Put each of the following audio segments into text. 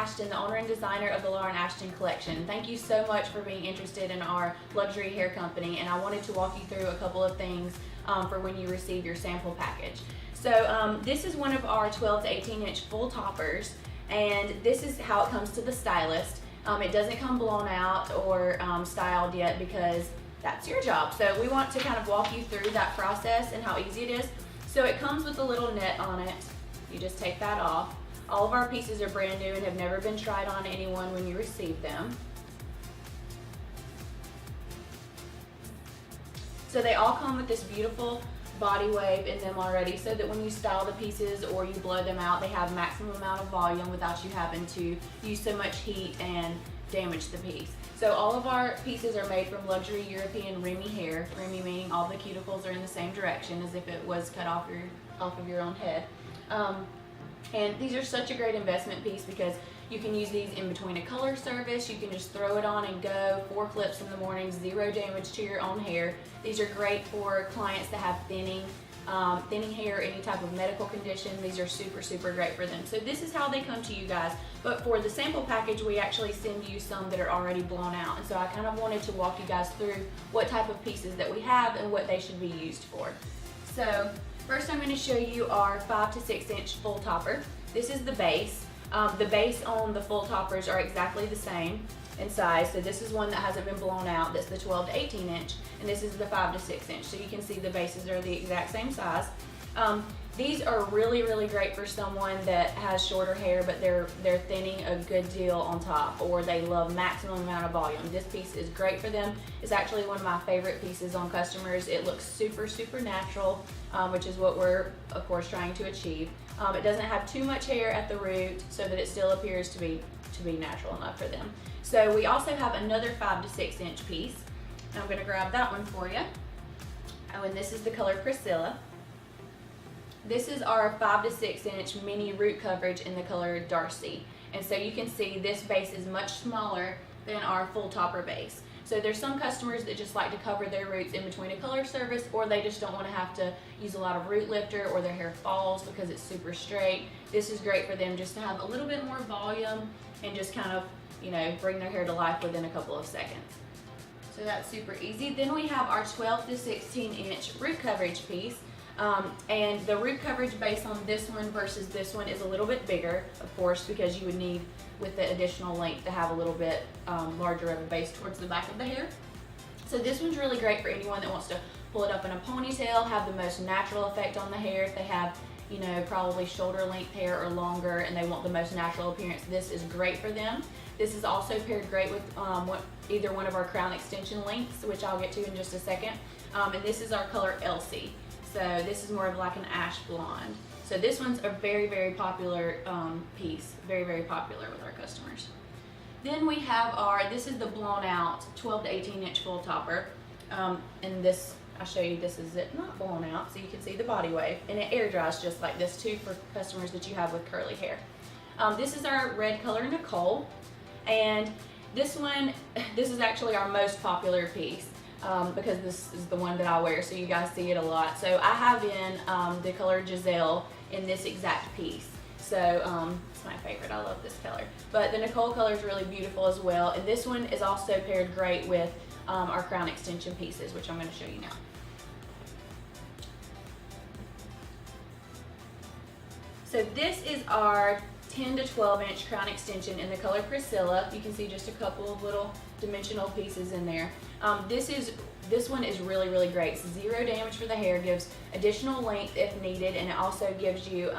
Ashton, the owner and designer of the Lauren Ashton collection. Thank you so much for being interested in our luxury hair company, and I wanted to walk you through a couple of things for when you receive your sample package. So this is one of our 12 to 18 inch full toppers, and this is how it comes to the stylist. It doesn't come blown out or styled yet because that's your job. So we want to kind of walk you through that process and how easy it is. So it comes with a little net on it. You just take that off. All of our pieces are brand new and have never been tried on anyone when you receive them. So they all come with this beautiful body wave in them already, so that when you style the pieces or you blow them out, they have maximum amount of volume without you having to use so much heat and damage the piece. So all of our pieces are made from luxury European Remy hair. Remy meaning all the cuticles are in the same direction as if it was cut off of your own head. And these are such a great investment piece because you can use these in between a color service. You can just throw it on and go. 4 clips in the morning, 0 damage to your own hair. These are great for clients that have thinning hair, any type of medical condition. These are super, super great for them. So this is how they come to you guys. But for the sample package, we actually send you some that are already blown out. And so I kind of wanted to walk you guys through what type of pieces that we have and what they should be used for. So first I'm going to show you our 5 to 6 inch full topper. This is the base. The base on the full toppers are exactly the same in size. So this is one that hasn't been blown out. That's the 12 to 18 inch. And this is the 5 to 6 inch. So you can see the bases are the exact same size. These are really, really great for someone that has shorter hair, but they're thinning a good deal on top, or they love maximum amount of volume. This piece is great for them. It's actually one of my favorite pieces on customers. It looks super, super natural, which is what we're, of course, trying to achieve. It doesn't have too much hair at the root so that it still appears to be natural enough for them. So we also have another 5 to 6 inch piece. I'm going to grab that one for you. Oh, and this is the color Priscilla. This is our 5 to 6 inch mini root coverage in the color Darcy. And so you can see this base is much smaller than our full topper base. So there's some customers that just like to cover their roots in between a color service, or they just don't want to have to use a lot of root lifter, or their hair falls because it's super straight. This is great for them just to have a little bit more volume and just kind of, you know, bring their hair to life within a couple of seconds. So that's super easy. Then we have our 12 to 16 inch root coverage piece. And the root coverage base on this one versus this one is a little bit bigger, of course, because you would need, with the additional length, to have a little bit larger of a base towards the back of the hair. So this one's really great for anyone that wants to pull it up in a ponytail, have the most natural effect on the hair. If they have, you know, probably shoulder length hair or longer and they want the most natural appearance, this is great for them. This is also paired great with either one of our crown extension lengths, which I'll get to in just a second. And this is our color Elsie. So this is more of like an ash blonde. So this one's a very, very popular piece, very, very popular with our customers. Then we have this is the blown out 12 to 18 inch full topper. And this, I'll show you, this is it, not blown out, so you can see the body wave. And it air dries just like this too for customers that you have with curly hair. This is our red color Nicole. And this one, this is actually our most popular piece. Because this is the one that I wear, so you guys see it a lot. So I have in the color Giselle in this exact piece. So it's my favorite, I love this color. But the Nicole color is really beautiful as well. And this one is also paired great with our crown extension pieces, which I'm going to show you now. So this is our 10 to 12 inch crown extension in the color Priscilla. You can see just a couple of little dimensional pieces in there. This one is really, really great. It's 0 damage for the hair, gives additional length if needed, and it also gives you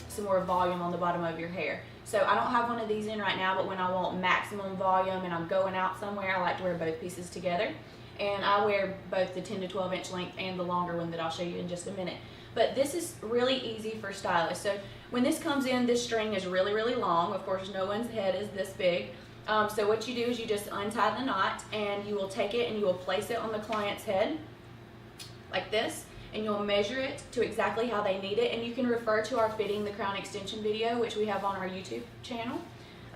some more volume on the bottom of your hair. So I don't have one of these in right now, but when I want maximum volume and I'm going out somewhere, I like to wear both pieces together. And I wear both the 10 to 12 inch length and the longer one that I'll show you in just a minute. But this is really easy for stylists. So when this comes in, this string is really, really long. Of course, no one's head is this big. So what you do is you just untie the knot, and you will take it and you will place it on the client's head like this, and you'll measure it to exactly how they need it. And you can refer to our Fitting the Crown Extension video, which we have on our YouTube channel.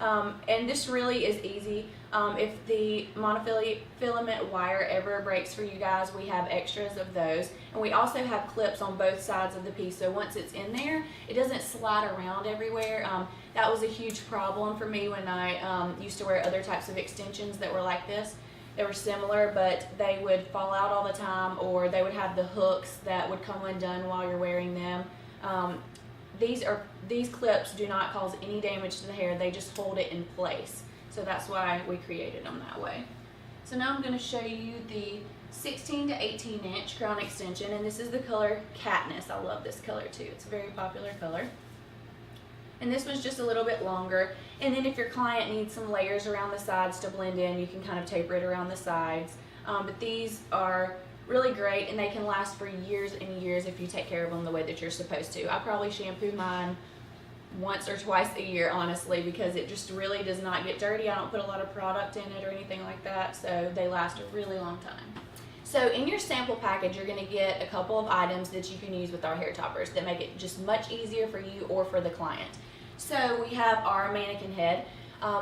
And this really is easy. If the monofilament wire ever breaks for you guys, we have extras of those. And we also have clips on both sides of the piece, so once it's in there, it doesn't slide around everywhere. That was a huge problem for me when I used to wear other types of extensions that were like this. They were similar, but they would fall out all the time, or they would have the hooks that would come undone while you're wearing them. These clips do not cause any damage to the hair, they just hold it in place. So that's why we created them that way. So now I'm going to show you the 16 to 18 inch crown extension, and this is the color Katniss. I love this color too, it's a very popular color. And this one's just a little bit longer, and then if your client needs some layers around the sides to blend in, you can kind of taper it around the sides. But these are really great, and they can last for years and years if you take care of them the way that you're supposed to. I probably shampoo mine once or twice a year, honestly, because it just really does not get dirty. I don't put a lot of product in it or anything like that, so they last a really long time. So in your sample package, you're going to get a couple of items that you can use with our hair toppers that make it just much easier for you or for the client. So we have our mannequin head.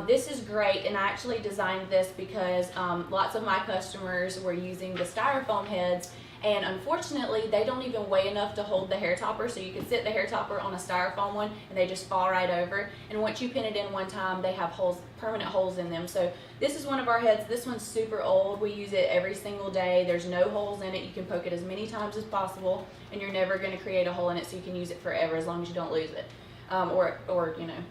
This is great, and I actually designed this because lots of my customers were using the styrofoam heads, and unfortunately they don't even weigh enough to hold the hair topper, so you can sit the hair topper on a styrofoam one and they just fall right over, and once you pin it in one time they have holes, permanent holes in them. So this is one of our heads. This one's super old. We use it every single day. There's no holes in it. You can poke it as many times as possible and you're never going to create a hole in it, so you can use it forever as long as you don't lose it. Or you know,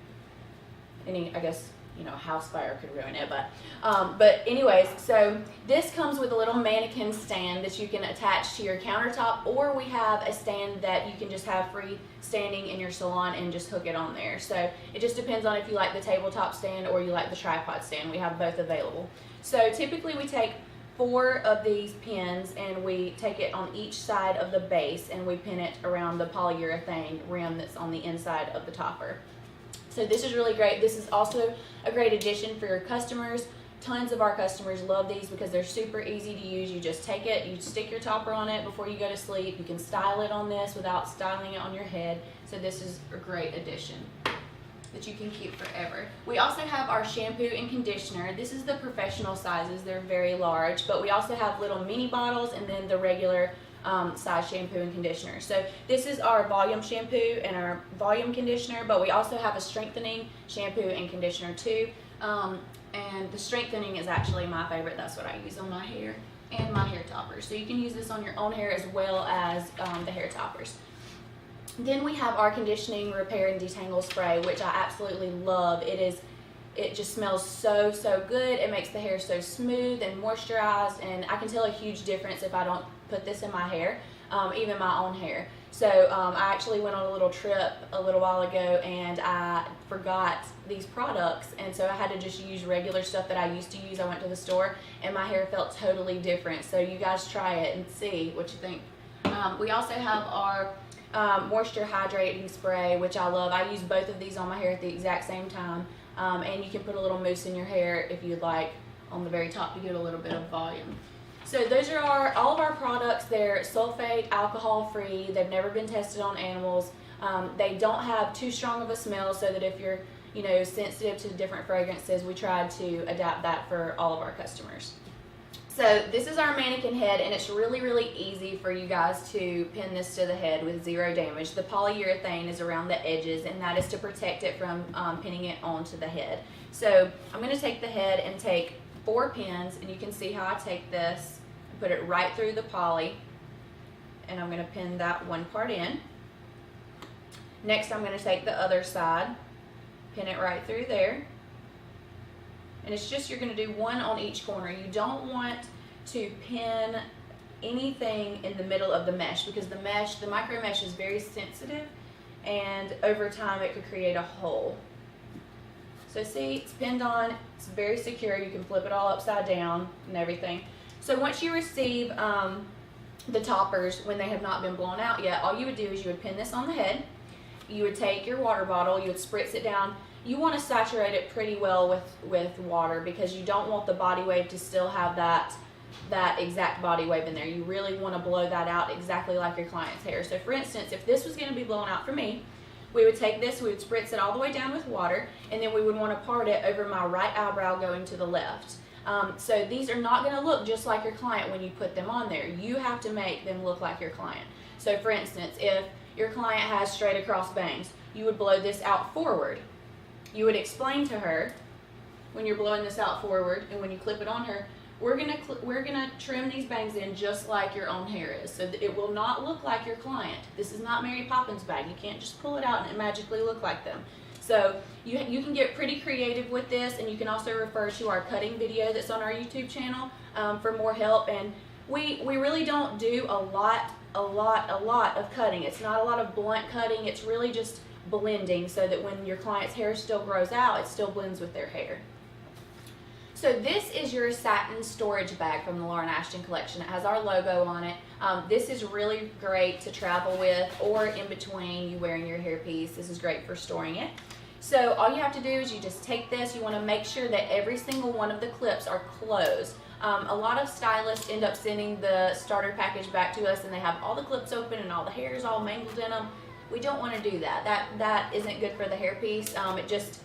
any, I guess, you know, a house fire could ruin it, but anyways, so this comes with a little mannequin stand that you can attach to your countertop, or we have a stand that you can just have free standing in your salon and just hook it on there. So it just depends on if you like the tabletop stand or you like the tripod stand. We have both available. So typically we take 4 of these pins and we take it on each side of the base and we pin it around the polyurethane rim that's on the inside of the topper. So this is really great. This is also a great addition for your customers. Tons of our customers love these because they're super easy to use. You just take it, you stick your topper on it before you go to sleep. You can style it on this without styling it on your head. So this is a great addition that you can keep forever. We also have our shampoo and conditioner. This is the professional sizes. They're very large, but we also have little mini bottles and then the regular size shampoo and conditioner. So this is our volume shampoo and our volume conditioner, but we also have a strengthening shampoo and conditioner too. And the strengthening is actually my favorite. That's what I use on my hair and my hair toppers. So you can use this on your own hair as well as the hair toppers. Then we have our conditioning, repair, and detangle spray, which I absolutely love. It just smells so good. It makes the hair so smooth and moisturized, and I can tell a huge difference if I don't put this in my hair, even my own hair. So I actually went on a little trip a little while ago and I forgot these products, and so I had to just use regular stuff that I used to use. I went to the store and my hair felt totally different. So you guys try it and see what you think. We also have our moisture hydrating spray, which I love. I use both of these on my hair at the exact same time. And you can put a little mousse in your hair if you'd like on the very top to get a little bit of volume. So those are all of our products. They're sulfate, alcohol free. They've never been tested on animals. They don't have too strong of a smell, so that if you're, you know, sensitive to different fragrances, we tried to adapt that for all of our customers. So this is our mannequin head, and it's really easy for you guys to pin this to the head with zero damage. The polyurethane is around the edges, and that is to protect it from pinning it onto the head. So I'm going to take the head and take 4 pins, and you can see how I take this and put it right through the poly, and I'm going to pin that one part in. Next I'm going to take the other side, pin it right through there. And it's just, you're going to do 1 on each corner. You don't want to pin anything in the middle of the mesh, because the micro mesh is very sensitive, and over time it could create a hole. So see, it's pinned on, it's very secure. You can flip it all upside down and everything. So once you receive the toppers, when they have not been blown out yet, all you would do is you would pin this on the head. You would take your water bottle, you would spritz it down. You want to saturate it pretty well with water, because you don't want the body wave to still have that exact body wave in there. You really want to blow that out exactly like your client's hair. So for instance, if this was going to be blown out for me, we would take this, we would spritz it all the way down with water, and then we would want to part it over my right eyebrow going to the left. So these are not going to look just like your client when you put them on there. You have to make them look like your client. So for instance, if your client has straight across bangs, you would blow this out forward. You would explain to her when you're blowing this out forward, and when you clip it on her, we're gonna trim these bangs in just like your own hair is, so that it will not look like your client. This is not Mary Poppins bag. You can't just pull it out and it magically look like them. So you can get pretty creative with this, and you can also refer to our cutting video that's on our YouTube channel for more help. And we really don't do a lot of cutting. It's not a lot of blunt cutting. It's really just blending, so that when your client's hair still grows out, it still blends with their hair. So this is your satin storage bag from the Lauren Ashton collection. It has our logo on it. This is really great to travel with, or in between you wearing your hairpiece. This is great for storing it. So all you have to do is you just take this. You want to make sure that every single one of the clips are closed. A lot of stylists end up sending the starter package back to us, and they have all the clips open and all the hair is all mangled in them. We don't want to do that. That isn't good for the hairpiece. It just,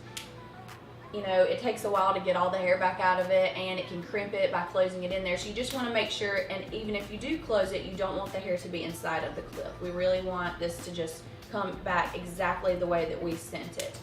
you know, it takes a while to get all the hair back out of it, and it can crimp it by closing it in there. So you just want to make sure, and even if you do close it, you don't want the hair to be inside of the clip. We really want this to just come back exactly the way that we sent it.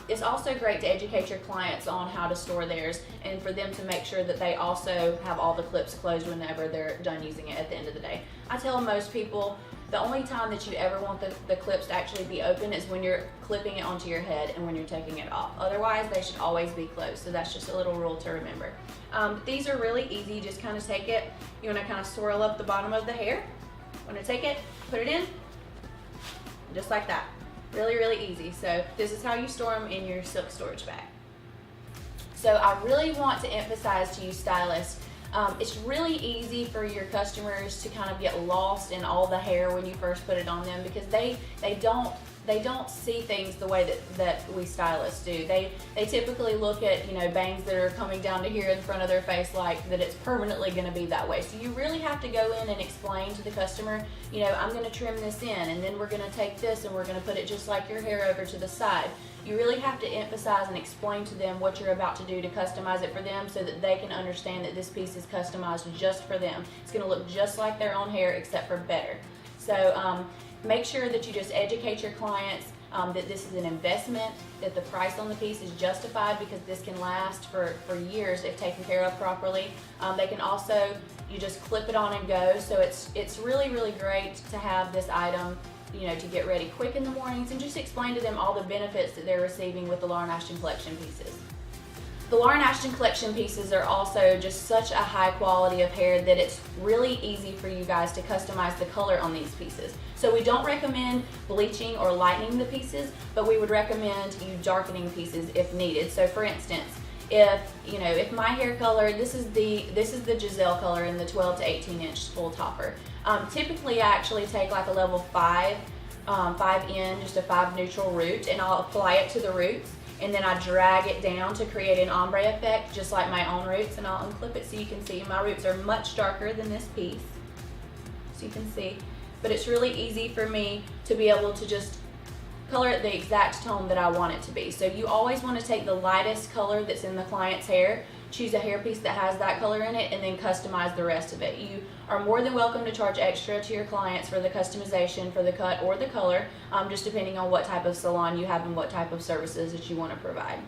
It's also great to educate your clients on how to store theirs, and for them to make sure that they also have all the clips closed whenever they're done using it at the end of the day. I tell most people the only time that you ever want the clips to actually be open is when you're clipping it onto your head and when you're taking it off. Otherwise, they should always be closed. So that's just a little rule to remember. These are really easy. You just kind of take it. You want to kind of swirl up the bottom of the hair. Want to take it, put it in, just like that. Really, really easy. So this is how you store them in your silk storage bag. So I really want to emphasize to you stylists, it's really easy for your customers to kind of get lost in all the hair when you first put it on them, because they don't see things the way that we stylists do. They typically look at, you know, bangs that are coming down to here in front of their face, like that it's permanently going to be that way. So you really have to go in and explain to the customer, you know, I'm going to trim this in, and then we're going to take this and we're going to put it just like your hair over to the side. You really have to emphasize and explain to them what you're about to do to customize it for them, so that they can understand that this piece is customized just for them. It's going to look just like their own hair, except for better. So make sure that you just educate your clients that this is an investment, that the price on the piece is justified, because this can last for years if taken care of properly. They can also, you just clip it on and go. So it's really, really great to have this item, you know, to get ready quick in the mornings, and just explain to them all the benefits that they're receiving with the Lauren Ashton collection pieces. The Lauren Ashton collection pieces are also just such a high quality of hair that it's really easy for you guys to customize the color on these pieces. So we don't recommend bleaching or lightening the pieces, but we would recommend you darkening pieces if needed. So for instance, if my hair color, this is the Giselle color in the 12 to 18 inch full topper. Typically I actually take like a level 5 in, just a 5 neutral root, and I'll apply it to the roots, and then I drag it down to create an ombre effect just like my own roots, and I'll unclip it so you can see my roots are much darker than this piece, so you can see. But it's really easy for me to be able to just color it the exact tone that I want it to be. So you always want to take the lightest color that's in the client's hair, choose a hairpiece that has that color in it, and then customize the rest of it. You are more than welcome to charge extra to your clients for the customization, for the cut or the color, just depending on what type of salon you have and what type of services that you want to provide.